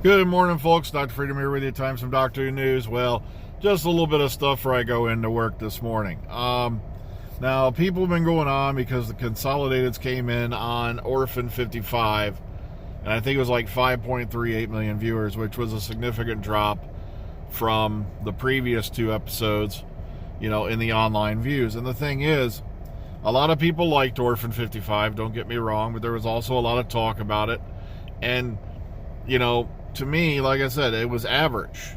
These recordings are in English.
Good morning, folks. Dr. Freedom here with you. Time some Doctor Who news. Well, just a little bit of stuff before I go into work this morning. Now, people have been going on because the Consolidateds came in on Orphan 55, and I think it was like 5.38 million viewers, which was a significant drop from the previous two episodes, in the online views. And the thing is, a lot of people liked Orphan 55, don't get me wrong, but there was also a lot of talk about it. And, to me, like I said, it was average.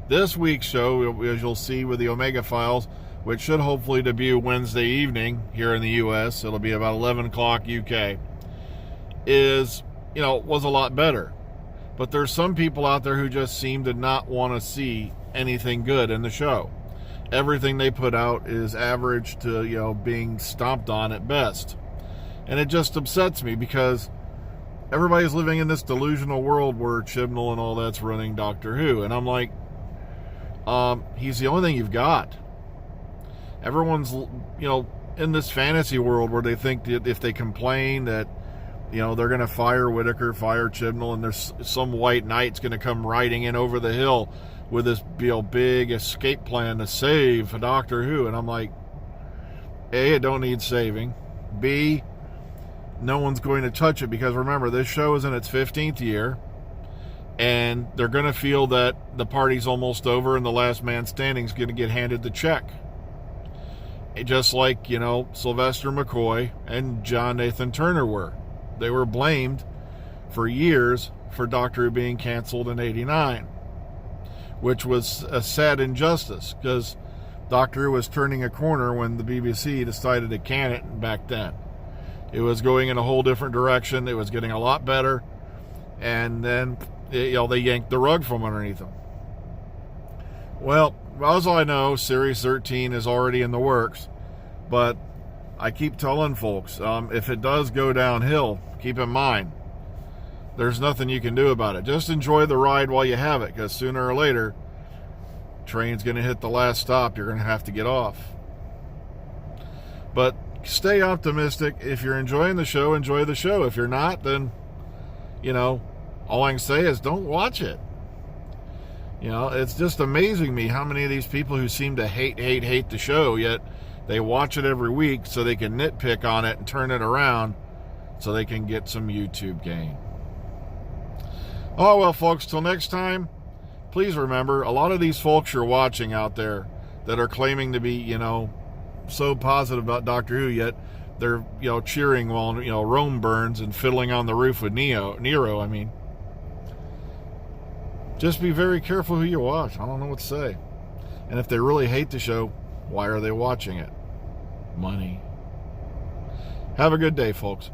This week's show, as you'll see with the Omega Files, which should hopefully debut Wednesday evening here in the U.S., it'll be about 11 o'clock UK, was a lot better. But there's some people out there who just seem to not want to see anything good in the show. Everything they put out is average to, being stomped on at best. And it just upsets me because everybody's living in this delusional world where Chibnall and all that's running Doctor Who. And I'm like, he's the only thing you've got. Everyone's, in this fantasy world where they think that if they complain that, they're going to fire Whittaker, fire Chibnall, and there's some white knight's going to come riding in over the hill with this big escape plan to save Doctor Who. And I'm like, A, it don't need saving. B, no one's going to touch it because remember, this show is in its 15th year and they're going to feel that the party's almost over and the last man standing is going to get handed the check. Just like, Sylvester McCoy and John Nathan Turner were. They were blamed for years for Doctor Who being canceled in '89, which was a sad injustice because Doctor Who was turning a corner when the BBC decided to can it back then. It was going in a whole different direction. It was getting a lot better. And then, they yanked the rug from underneath them. Well, as I know, Series 13 is already in the works. But I keep telling folks, if it does go downhill, keep in mind, there's nothing you can do about it. Just enjoy the ride while you have it, because sooner or later, train's going to hit the last stop. You're going to have to get off. But stay optimistic. If you're enjoying the show, enjoy the show. If you're not, then, all I can say is don't watch it. It's just amazing me how many of these people who seem to hate the show, yet they watch it every week so they can nitpick on it and turn it around so they can get some YouTube gain. Oh, well, folks, till next time, please remember, a lot of these folks you're watching out there that are claiming to be, so positive about Doctor Who, yet they're, cheering while, Rome burns and fiddling on the roof with Nero. I mean, just be very careful who you watch. I don't know what to say. And if they really hate the show, why are they watching it? Money. Have a good day, folks.